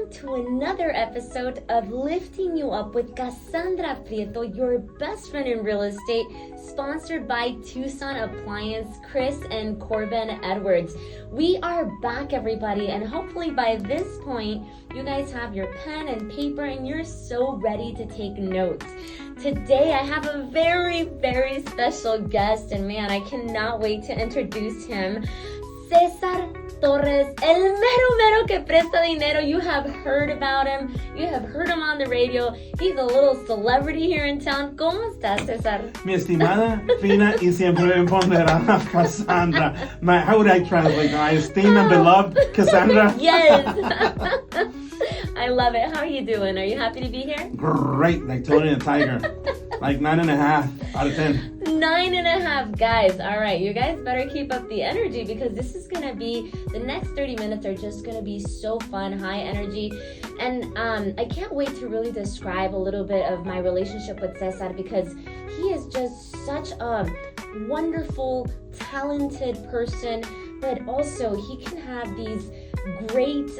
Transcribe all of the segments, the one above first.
welcome to another episode of Lifting You Up with Kasandra Prieto, your best friend in real estate, sponsored by Tucson Appliance, Chris and Corbin Edwards. We are back, everybody, and hopefully by this point, you guys have your pen and paper and you're so ready to take notes. Today, I have a very, very special guest, and man, I cannot wait to introduce him. Cesar Torres, el mero que presta dinero. You have heard about him. You have heard him on the radio. He's a little celebrity here in town. ¿Cómo estás, Cesar? Mi estimada, fina y siempre empoderada Cassandra. How would I translate? My esteemed and beloved Cassandra? Yes. I love it. How are you doing? Are you happy to be here? Great, like Tony the Tiger. Like 9.5 out of 10. 9.5, guys. All right, you guys better keep up the energy because this is going to be, the next 30 minutes are just going to be so fun, high energy. And I can't wait to really describe a little bit of my relationship with Cesar because he is just such a wonderful, talented person, but also he can have these great,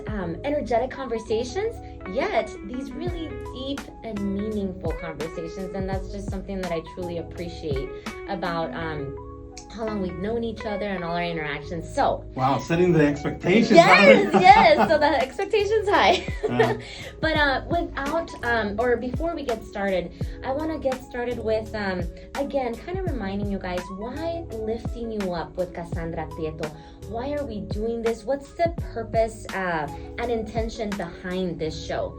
energetic conversations, yet these really deep and meaningful conversations. And that's just something that I truly appreciate about how long we've known each other and all our interactions. So wow, setting the expectations. Yes. So the expectations high. But before we get started, I want to get started with again, kind of reminding you guys why Lifting You Up with Kasandra Prieto. Why are we doing this? What's the purpose and intention behind this show?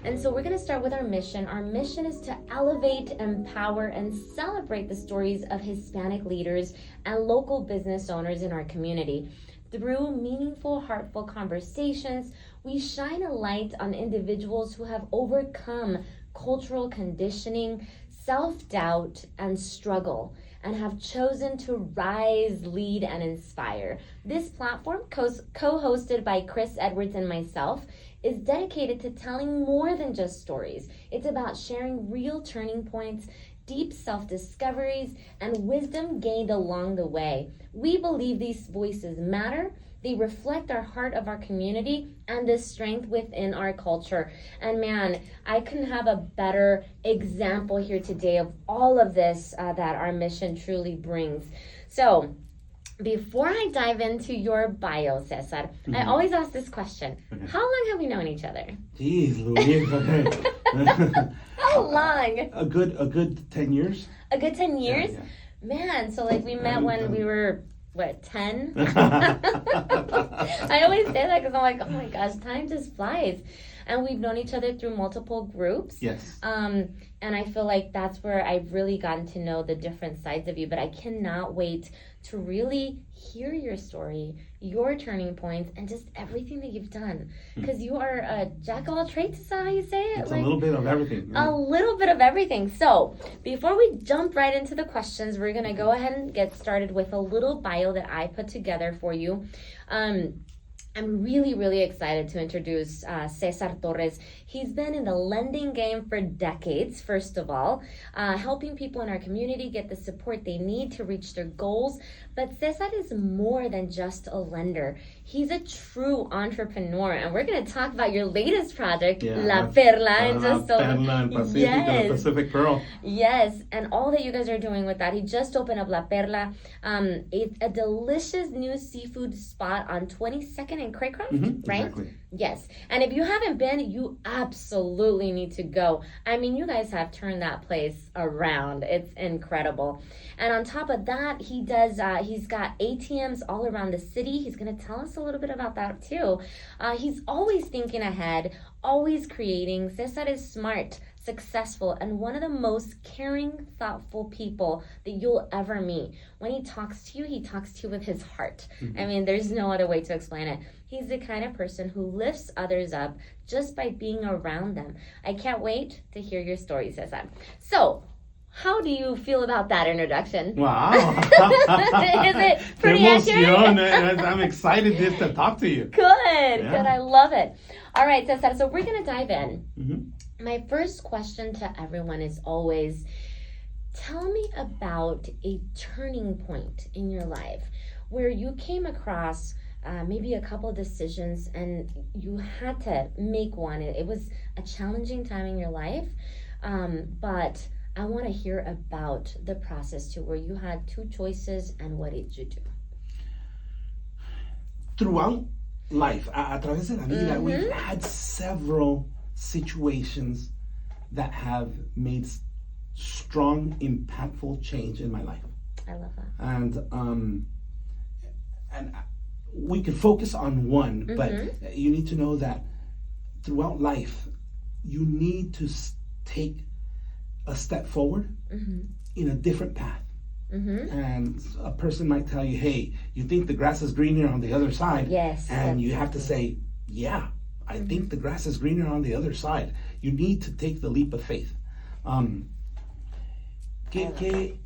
And so we're going to start with our mission. Our mission is to elevate, empower, and celebrate the stories of Hispanic leaders and local business owners in our community. Through meaningful, heartful conversations, we shine a light on individuals who have overcome cultural conditioning, self-doubt, and struggle, and have chosen to rise, lead, and inspire. This platform, co-hosted by Chris Edwards and myself, is dedicated to telling more than just stories. It's about sharing real turning points, deep self-discoveries, and wisdom gained along the way. We believe these voices matter. They reflect our heart of our community and the strength within our culture. And man, I couldn't have a better example here today of all of this that our mission truly brings. So, before I dive into your bio, Cesar, I always ask this question. Okay. How long have we known each other? Jeez, Louise, okay. How long? A good 10 years. A good 10 years? Yeah. Man, so like we met when we were, 10? I always say that because I'm like, oh my gosh, time just flies. And we've known each other through multiple groups. Yes. And I feel like that's where I've really gotten to know the different sides of you. But I cannot wait to really hear your story, your turning points, and just everything that you've done. Because you are a jack of all trades, is that how you say it? It's like, a little bit of everything. Yeah. A little bit of everything. So before we jump right into the questions, we're going to go ahead and get started with a little bio that I put together for you. I'm really, really excited to introduce Cesar Torres. He's been in the lending game for decades, first of all, helping people in our community get the support they need to reach their goals. But Cesar is more than just a lender. He's a true entrepreneur. And we're going to talk about your latest project, La Perla. La Perla del Pacífico, the Pacific Pearl. Yes, and all that you guys are doing with that. He just opened up La Perla, a delicious new seafood spot on 22nd and Craycroft, right? Exactly. Yes, and if you haven't been, you absolutely need to go. I mean, you guys have turned that place around. It's incredible. And on top of that, he's got ATMs all around the city. He's going to tell us a little bit about that too. He's always thinking ahead, always creating. Cesar is smart, successful, and one of the most caring, thoughtful people that you'll ever meet. When he talks to you, he talks to you with his heart. I mean, there's no other way to explain it. He's the kind of person who lifts others up just by being around them. I can't wait to hear your story, Cesar. So, how do you feel about that introduction? Wow. Is it pretty accurate? I'm excited just to talk to you. Good. I love it. All right, Cesar, so we're going to dive in. My first question to everyone is always, tell me about a turning point in your life where you came across maybe a couple decisions, and you had to make one. It was a challenging time in your life, but I want to hear about the process too, where you had two choices, and what did you do? Throughout life, a través de la vida, we've had several situations that have made strong, impactful change in my life. I love that. And we could focus on one, but you need to know that throughout life, you need to take a step forward in a different path. And a person might tell you, hey, you think the grass is greener on the other side? Yes. And you have to say, yeah, I think the grass is greener on the other side. You need to take the leap of faith. ¿Qué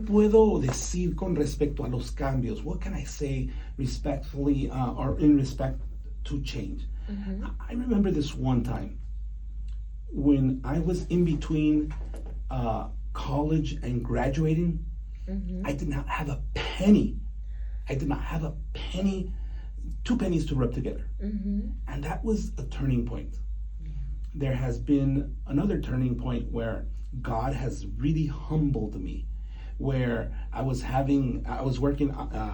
puedo decir con respecto a los cambios? What can I say respectfully or in respect to change? I remember this one time when I was in between college and graduating. I did not have a penny. I did not have a penny, 2 pennies to rub together. And that was a turning point. There has been another turning point where God has really humbled me, where I was working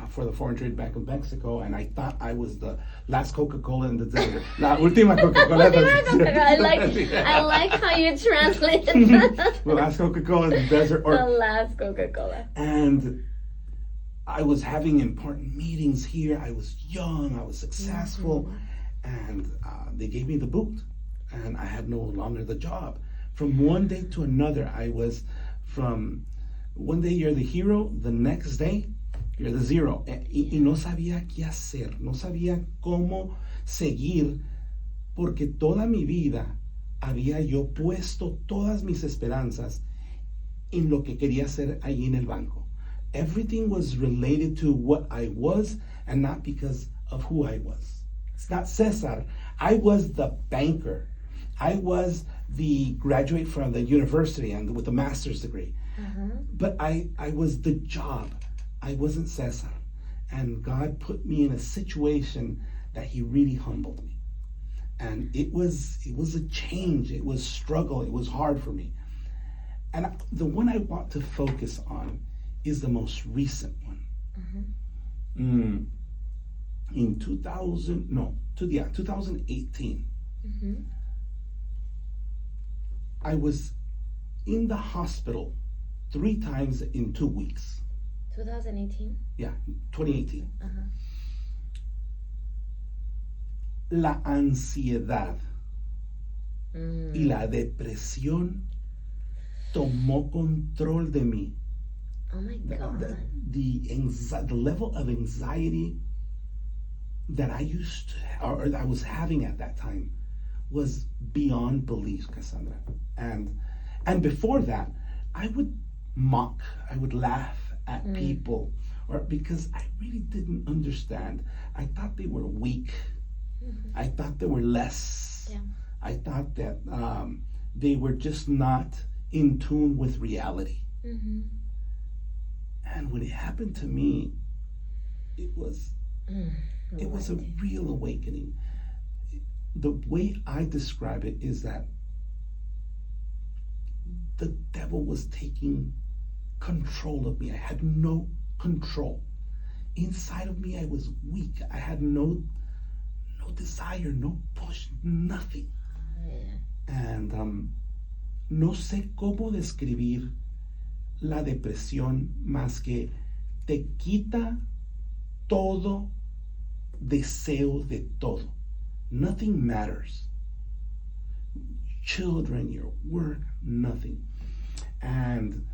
for the Foreign Trade Bank of Mexico, and I thought I was the last Coca-Cola in the desert. La última Coca-Cola. I like how you translate that. The last Coca-Cola in the desert. The last Coca-Cola. And I was having important meetings here. I was young, I was successful, and they gave me the boot, and I had no longer the job. From one day to another, I was from one day you're the hero, the next day you're the zero. Y no sabía qué hacer, no sabía cómo seguir, porque toda mi vida había yo puesto todas mis esperanzas en lo que quería hacer allí en el banco. Everything was related to what I was and not because of who I was. It's not Cesar. I was the banker. I was the graduate from the university and with a master's degree. But I was the job. I wasn't Cesar. And God put me in a situation that he really humbled me. And it was a change. It was struggle. It was hard for me. And the one I want to focus on is the most recent one. In 2018, I was in the hospital 3 times in 2 weeks. 2018? Yeah, 2018. La ansiedad y la depresión tomó control de mí. Oh my God. The level of anxiety that I used to, or that I was having at that time, was beyond belief, Kasandra. And before that, I would mock, I would laugh at people, or because I really didn't understand. I thought they were weak. I thought they were less. Yeah. I thought that they were just not in tune with reality. And when it happened to me, it was a real awakening. The way I describe it is that the devil was taking control of me. I had no control. Inside of me, I was weak. I had no desire, no push, nothing. And no sé cómo describir la depresión más que te quita todo deseo de todo. Nothing matters. Children, your work, nothing. And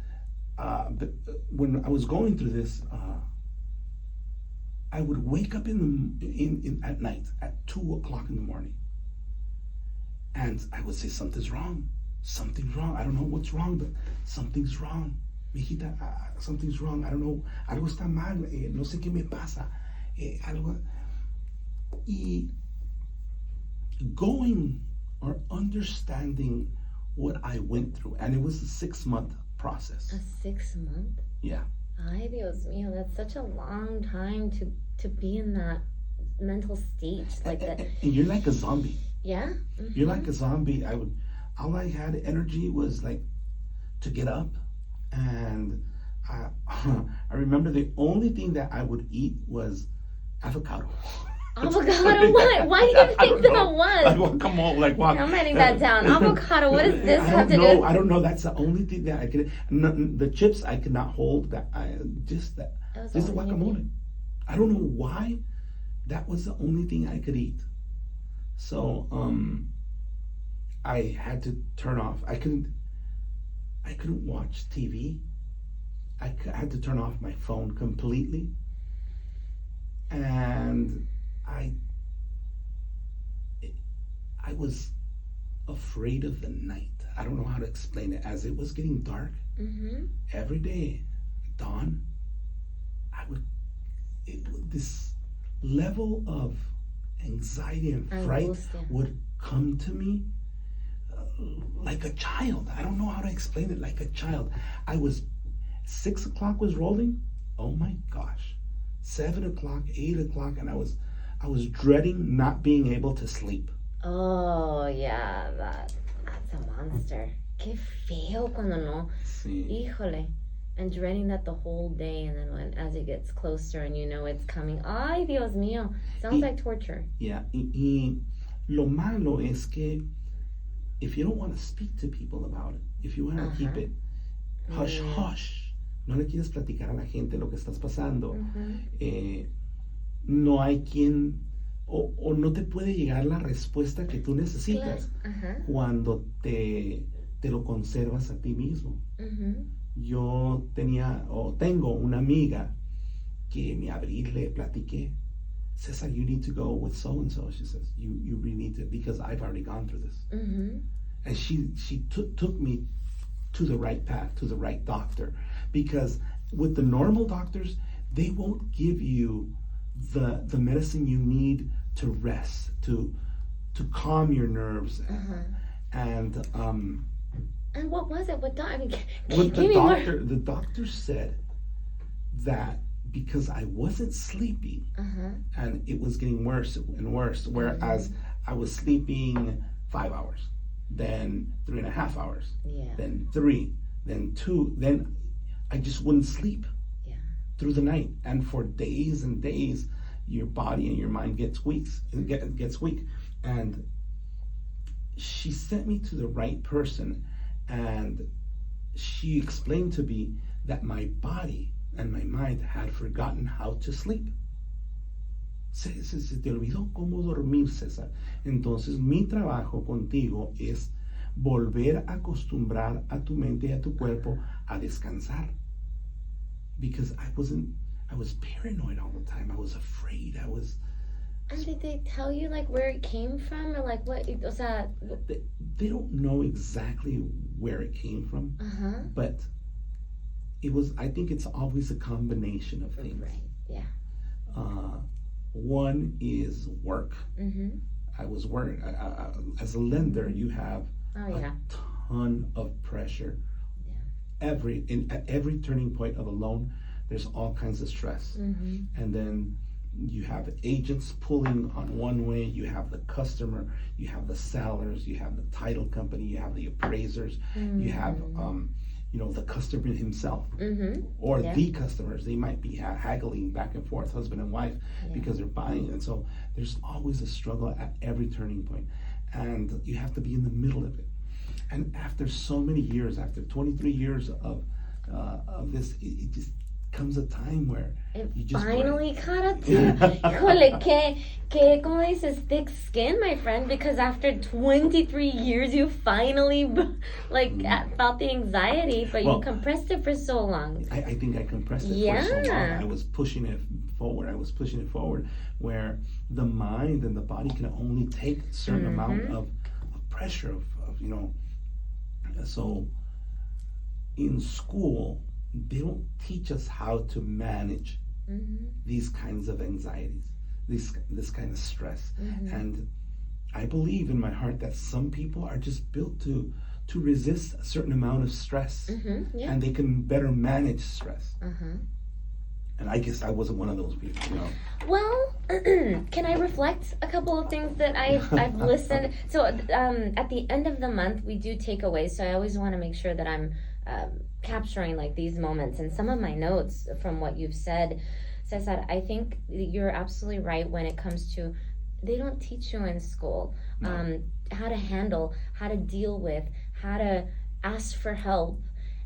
when I was going through this, I would wake up at night at 2:00 in the morning, and I would say, something's wrong. I don't know what's wrong, but something's wrong. Mijita, something's wrong. I don't know. Algo está mal. No sé qué me pasa. Algo. Y going or understanding what I went through, and it was a 6-month process. A 6 month? Yeah. Ay, Dios mío, that's such a long time to be in that mental state like that. And you're like a zombie. Yeah. You're like a zombie. All I had energy was like to get up, and I, I remember the only thing that I would eat was avocado. Avocado? What? Why do you think that was? Guacamole, like what? I'm writing that down. Avocado. What does this have to do? I don't know. That's the only thing that I could. The chips I could not hold. Just the guacamole. I don't know why. That was the only thing I could eat. So I had to turn off. I couldn't watch TV. I had to turn off my phone completely. And I was afraid of the night. I don't know how to explain it. As it was getting dark, every day, dawn, this level of anxiety and fright would come to me like a child. I don't know how to explain it. Like a child. 6 o'clock was rolling. Oh my gosh. 7 o'clock, 8 o'clock, and I was dreading not being able to sleep. Oh yeah, that's a monster. Qué feo cuando no. Sí. Híjole. And dreading that the whole day, and then as it gets closer and you know it's coming. Ay, Dios mío. Sounds like torture. Yeah. Y lo malo es que if you don't want to speak to people about it, if you want to keep it hush hush, no le quieres platicar a la gente lo que estás pasando, no hay quien o no te puede llegar la respuesta que tú necesitas cuando te lo conservas a ti mismo. Yo tengo una amiga que me abrí, le platiqué. Cesar, you need to go with so and so. She says, you really need to, because I've already gone through this. And she took me to the right path, to the right doctor, because with the normal doctors, they won't give you the medicine you need to rest, to calm your nerves, and what was it? The doctor said that because I wasn't sleeping, and it was getting worse and worse, whereas I was sleeping 5 hours, then 3.5 hours, then 3, then 2, then I just wouldn't sleep through the night, and for days and days, your body and your mind gets weak, and she sent me to the right person, and she explained to me that my body and my mind had forgotten how to sleep. Se te olvidó cómo dormir, César. Entonces mi trabajo contigo es volver a acostumbrar a tu mente y a tu cuerpo a descansar. Because I was paranoid all the time. I was afraid. And did they tell you like where it came from, or like what? O sea, they don't know exactly where it came from, but I think it's always a combination of things. Right. Yeah. One is work. I was working as a lender. You have a ton of pressure. At every turning point of a loan, there's all kinds of stress, and then you have agents pulling on one way, you have the customer, you have the sellers, you have the title company, you have the appraisers, you have the customer himself, or the customers. They might be haggling back and forth, husband and wife, because they're buying, and so there's always a struggle at every turning point, and you have to be in the middle of it. And after so many years, after 23 years of this, it just comes a time where you just finally caught up to you. Híjole, que, como dices, thick skin, my friend, because after 23 years, you finally, felt the anxiety, but you compressed it for so long. I think I compressed it for so long. I was pushing it forward, where the mind and the body can only take a certain amount of pressure, so in school, they don't teach us how to manage these kinds of anxieties, this kind of stress. And I believe in my heart that some people are just built to to resist a certain amount of stress, Yeah. and they can better manage stress. Uh-huh. And I guess I wasn't one of those people, you know. Well, can I reflect a couple of things that I've listened? So at the end of the month, we do takeaways. So I always want to make sure that I'm capturing like these moments. And some of my notes from what you've said, Cesar, I think you're absolutely right when it comes to they don't teach you in school how to handle, how to deal with, how to ask for help.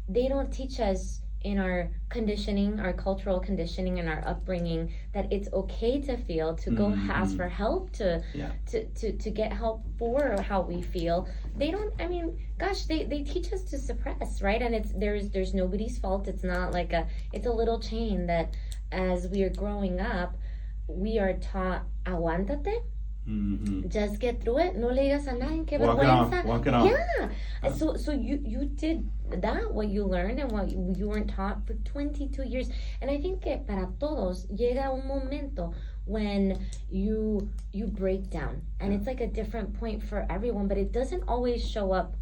They don't teach us in our conditioning, our cultural conditioning and our upbringing, that it's okay to feel, to go ask for help, to get help for how we feel. They don't, I mean, gosh, they teach us to suppress, right? And it's there's nobody's fault. It's not like it's a little chain that as we are growing up, we are taught, aguántate, just get through it, no le digas a nadie, que vergüenza. Walk it off. Yeah. So you did that, what you learned and what you weren't taught for 22 years. And I think que para todos llega un momento when you break down, and it's like a different point for everyone, but it doesn't always show up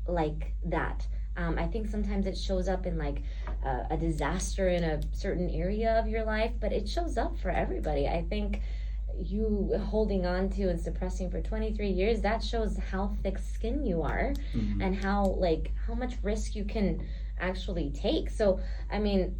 like that. I think sometimes it shows up in like a disaster in a certain area of your life, but it shows up for everybody. I think you holding on to and suppressing for 23 years, that shows how thick skin you are and how much risk you can actually take. So I mean,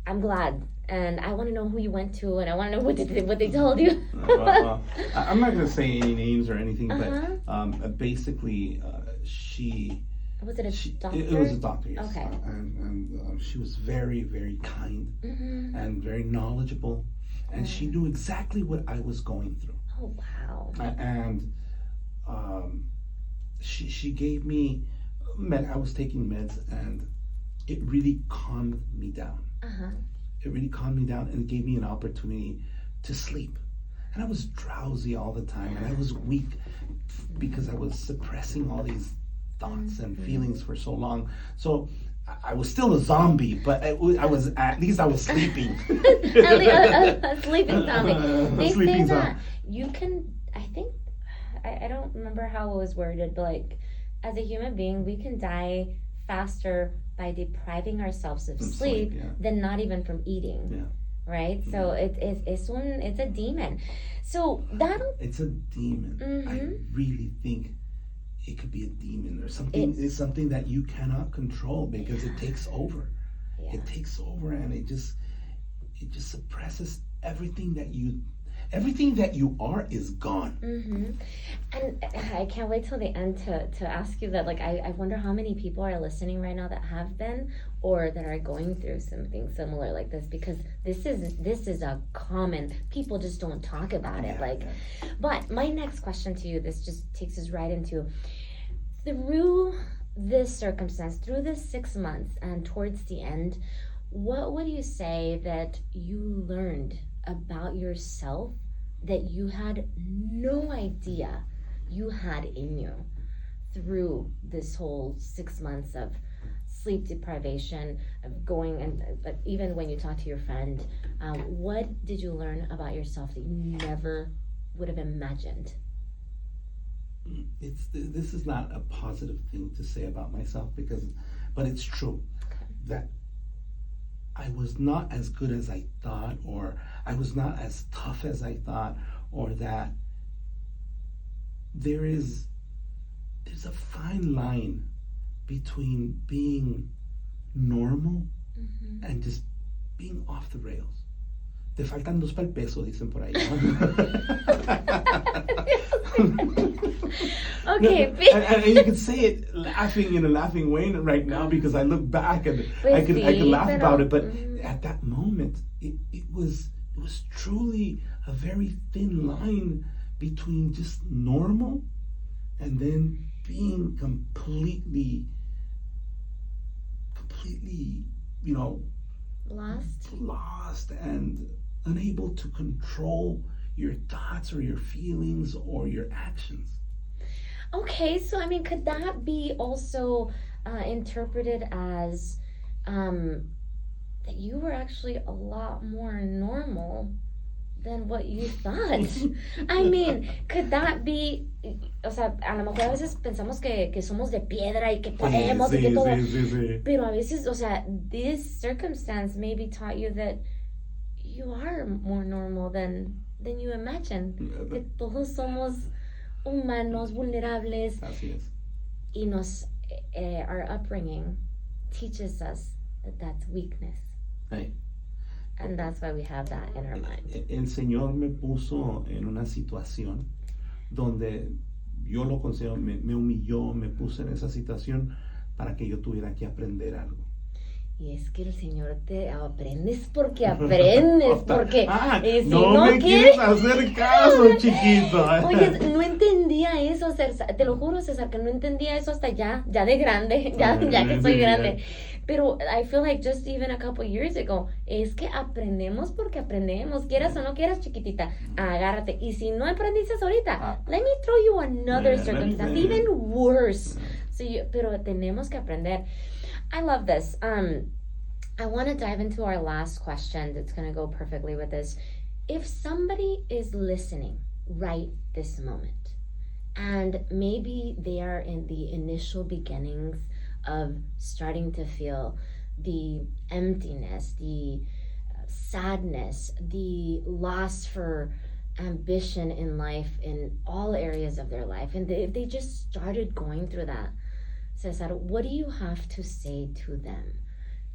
I'm glad, and I want to know who you went to, and I want to know what they told you. Well, I'm not going to say any names or anything, but basically she was it a doctor? It was a doctor, yes. Okay. And she was very, very kind and very knowledgeable. And she knew exactly what I was going through. Oh, wow. And she gave me I was taking meds, and it really calmed me down. It really calmed me down, and it gave me an opportunity to sleep. And I was drowsy all the time, and I was weak because I was suppressing all these thoughts and feelings for so long. So I was still a zombie, but at least I was sleeping. a sleeping zombie. They say sleeping that you can, I don't remember how it was worded, but like as a human being, we can die faster by depriving ourselves of sleep than not even from eating. Yeah. Right? So it's a demon. So it's a demon. I really think it could be a demon or something. It's something that you cannot control because it takes over. Yeah. It takes over, and it just suppresses everything that you are is gone. And I can't wait till the end to ask you that. Like, I wonder how many people are listening right now that have been or that are going through something similar like this, because this is a common, people just don't talk about it. But my next question to you, this just takes us right into, through this circumstance, through this 6 months and towards the end, what would you say that you learned about yourself that you had no idea you had in you through this whole 6 months of sleep deprivation, of going, and even when you talk to your friend, what did you learn about yourself that you never would have imagined? This is not a positive thing to say about myself, but it's true that I was not as good as I thought, or I was not as tough as I thought, or that there's a fine line between being normal and just being off the rails. Te faltan dos pa'l peso, dicen por ahí. Okay. And you can say it laughing in a laughing way right now, because I look back and I could laugh about it. But at that moment, it was truly a very thin line between just normal and then being completely, lost and unable to control your thoughts or your feelings or your actions. Okay, so I mean, could that be also interpreted as that you were actually a lot more normal than what you thought. I mean, could that be, o sea, a lo mejor a veces pensamos que somos de piedra y que podemos y que todo, pero a veces, o sea, this circumstance maybe taught you that you are more normal than you imagine. Que todos somos humanos, vulnerables. Así es. Y our upbringing teaches us that that's weakness. Hey. And that's why we have that in our mind. El Señor me puso en una situación donde yo lo considero, me humilló, me puso en esa situación para que yo tuviera que aprender algo. Y es que el Señor te aprendes porque aprendes, porque si no me quieres hacer caso, chiquito. Oye, no entendía eso, César, te lo juro, César, que no entendía eso hasta ya de grande, ya que soy grande. Pero I feel like just even a couple years ago, es que aprendemos porque aprendemos, quieras o no quieras, chiquitita, agárrate. Y si no aprendiste ahorita, let me throw you another circumstance, even worse. Pero tenemos que aprender. I love this. I want to dive into our last question that's going to go perfectly with this. If somebody is listening right this moment, and maybe they are in the initial beginnings of starting to feel the emptiness, the sadness, the loss for ambition in life in all areas of their life, and if they just started going through that, Cesar, what do you have to say to them?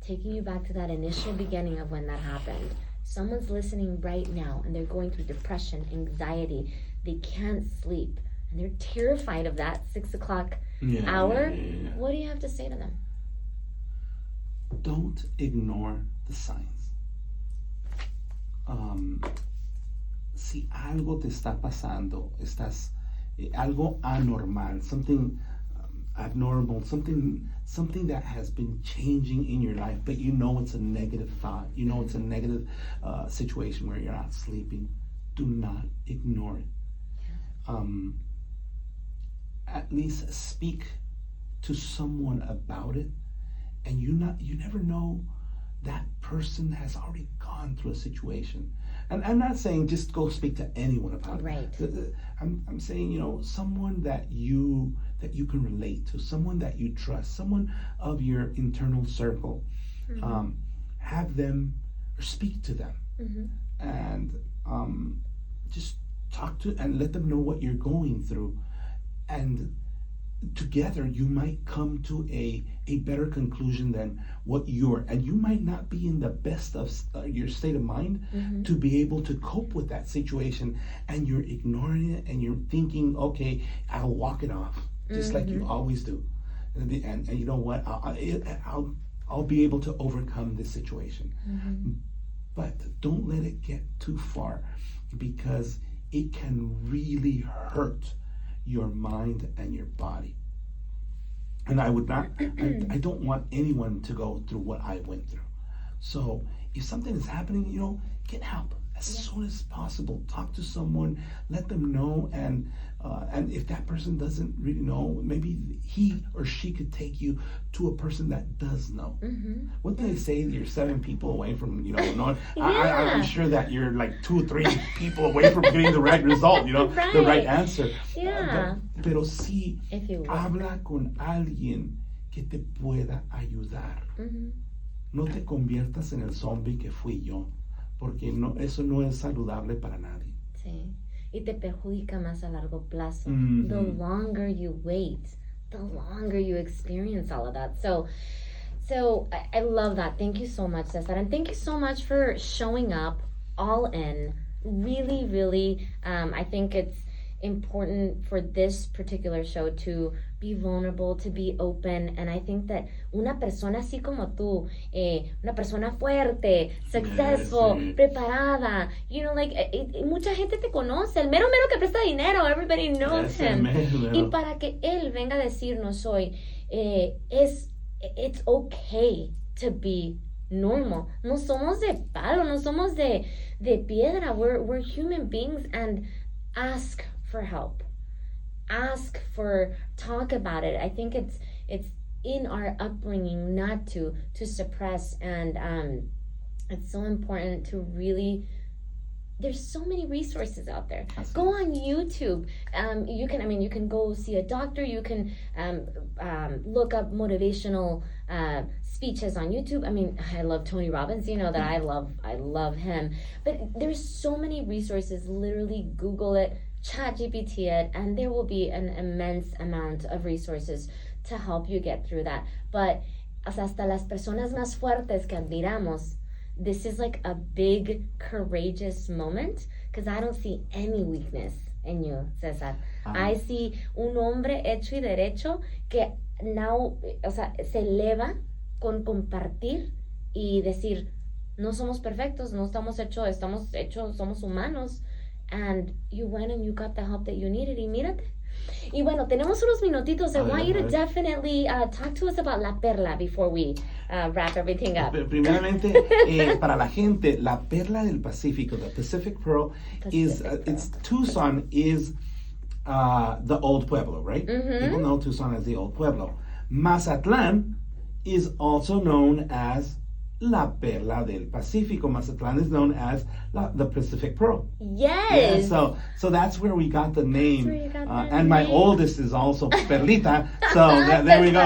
Taking you back to that initial beginning of when that happened. Someone's listening right now and they're going through depression, anxiety, they can't sleep, and they're terrified of that 6 o'clock hour. Yeah. What do you have to say to them? Don't ignore the signs. Si algo te está pasando, estás algo anormal, something abnormal, something that has been changing in your life, but you know it's a negative thought, you know it's a negative situation where you're not sleeping, do not ignore it. At least speak to someone about it, and you never know, that person has already gone through a situation. And I'm not saying just go speak to anyone about it. Right. I'm saying, someone that you can relate to, someone that you trust, someone of your internal circle. Mm-hmm. Have them or speak to them, and just talk to and let them know what you're going through, and together you might come to a better conclusion than what and you might not be in the best of your state of mind to be able to cope with that situation, and you're ignoring it and you're thinking, okay, I'll walk it off just like you always do, and you know what, I'll be able to overcome this situation. But don't let it get too far, because it can really hurt your mind and your body. And I don't want anyone to go through what I went through. So if something is happening, get help as soon as possible. Talk to someone, let them know, and if that person doesn't really know, maybe he or she could take you to a person that does know. What do they say? You're 7 people away from, knowing. I'm sure that you're like 2 or 3 people away from getting the right result, right. The right answer. Yeah. Pero sí, habla con alguien que te pueda ayudar. No te conviertas en el zombie que fui yo, porque eso no es saludable para nadie. Sí. Y te perjudica más a largo plazo. The longer you wait, the longer you experience all of that. So I love that. Thank you so much, Cesar. And thank you so much for showing up all in. Really, really, I think it's important for this particular show to be vulnerable, to be open, and I think that una persona así como tú, una persona fuerte, successful, preparada, mucha gente te conoce, el mero que presta dinero, everybody knows him. Y para que él venga a decirnos hoy, it's okay to be normal. No somos de palo, no somos de piedra. We're human beings, and ask for help. Talk about it. I think it's in our upbringing not to suppress, and it's so important to really there's so many resources out there. Así Go es. on YouTube. You can go see a doctor. You can look up motivational speeches on YouTube. I mean, I love Tony Robbins. You know that I love him. But there's so many resources. Literally Google it, ChatGPT it, and there will be an immense amount of resources to help you get through that. But hasta las personas más fuertes que admiramos, this is like a big, courageous moment because I don't see any weakness in you, Cesar. I see un hombre hecho y derecho que now, se eleva con compartir y decir, no somos perfectos, no estamos hechos, somos humanos. And you went and you got the help that you needed. Y mírate. Y bueno, tenemos unos minutitos. I want you to definitely talk to us about La Perla before we wrap everything up. Primeramente, para la gente, La Perla del Pacífico, the Pacific Pearl, it's Tucson is the old pueblo, right? Mm-hmm. People know Tucson as the old pueblo. Mazatlan is also known as La Perla del Pacífico. Mazatlan is known as the Pacific Pearl. Yes. Yeah, so that's where we got the name. That's where you got that and my name. oldest is also Perlita. So there we go.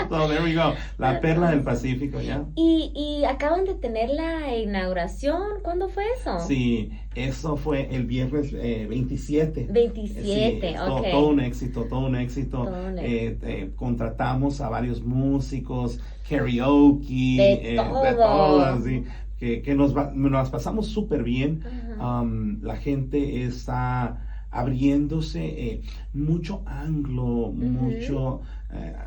So there we go. La Perla del Pacífico, yeah. Y acaban de tener la inauguración. ¿Cuándo fue eso? Sí, eso fue el viernes 27. 27, Sí, ok. todo un éxito, todo un éxito. Todo un éxito. Contratamos a varios músicos, karaoke, De todo. así, que nos pasamos súper bien. La gente está abriéndose, mucho anglo, mucho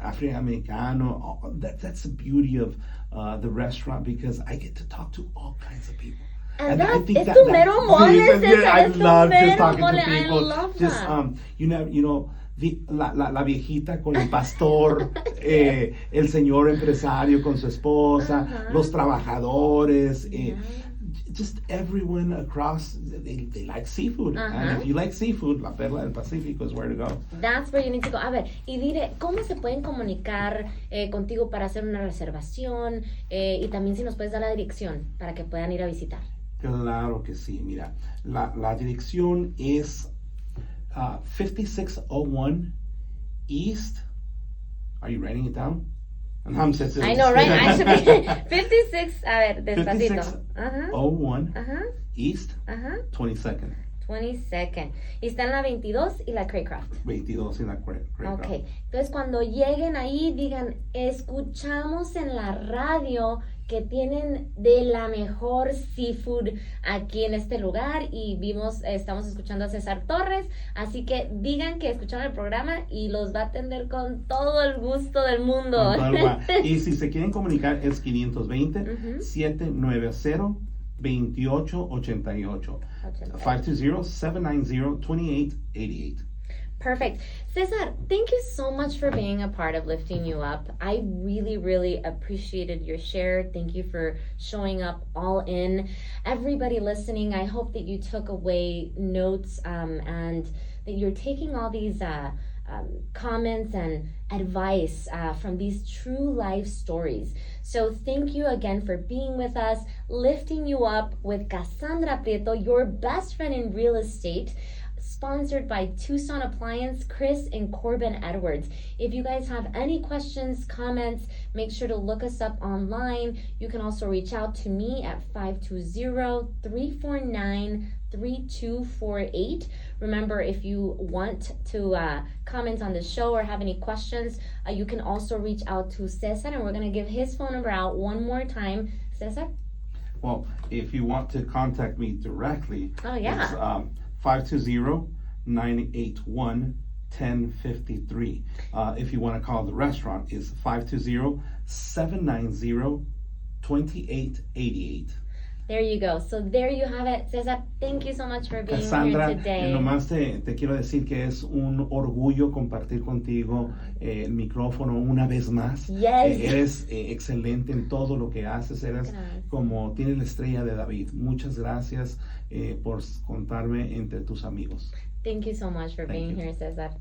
afroamericano. That's the beauty of the restaurant because I get to talk to all kinds of people. And I that, think es that- tu that- mero mole, yeah, Cesar, I es tu love just mero talking mole. to people. I love Just that. you know, la viejita con el pastor, el señor empresario con su esposa, los trabajadores, just everyone across, they like seafood. And if you like seafood, La Perla del Pacífico is where to go. That's where you need to go. A ver, y dile, ¿cómo se pueden comunicar contigo para hacer una reservación? Y también si nos puedes dar la dirección para que puedan ir a visitar. Claro que sí, mira, la dirección es 5601 East. Are you writing it down? I know, right? I should be 56, a ver, despacito. 5601 East Ajá. 22nd. 22nd. Y está en la 22 y la Craycraft. 22 en la Craycraft. Ok, entonces cuando lleguen ahí digan, escuchamos en la radio que tienen de la mejor seafood aquí en este lugar y estamos escuchando a Cesar Torres, así que digan que escucharon el programa y los va a atender con todo el gusto del mundo. Y si se quieren comunicar es 520-790-2888. 520-790-2888. Perfect. Cesar, thank you so much for being a part of Lifting You Up. I really, really appreciated your share. Thank you for showing up all in. Everybody listening, I hope that you took away notes and that you're taking all these comments and advice from these true life stories. So thank you again for being with us, Lifting You Up with Kasandra Prieto, your best friend in real estate. Sponsored by Tucson Appliance, Chris and Corbin Edwards. If you guys have any questions, comments, make sure to look us up online. You can also reach out to me at 520-349-3248. Remember, if you want to comment on the show or have any questions, you can also reach out to Cesar, and we're going to give his phone number out one more time. Cesar? Well, if you want to contact me directly, it's 520-981-1053. If you want to call the restaurant, it's 520-790-2888. There you go. So there you have it. Cesar, thank you so much for being Kasandra, here today. nomás te quiero decir que es un orgullo compartir contigo el micrófono una vez más. Yes. Eres excelente en todo lo que haces. Eres como tienes la estrella de David. Muchas gracias por contarme entre tus amigos. Thank you so much for being here, Cesar.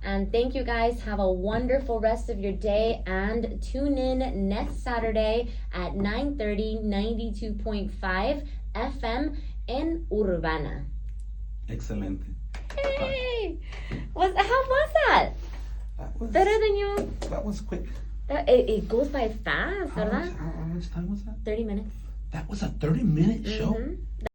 And thank you guys. Have a wonderful rest of your day and tune in next Saturday at 9:30, 92.5 FM. en Urbana. Excelente. Hey! How was that? That was, Better than you? that was quick. It goes by fast, How ¿verdad? much time was that? 30 minutes. That was a 30-minute show? Mhm.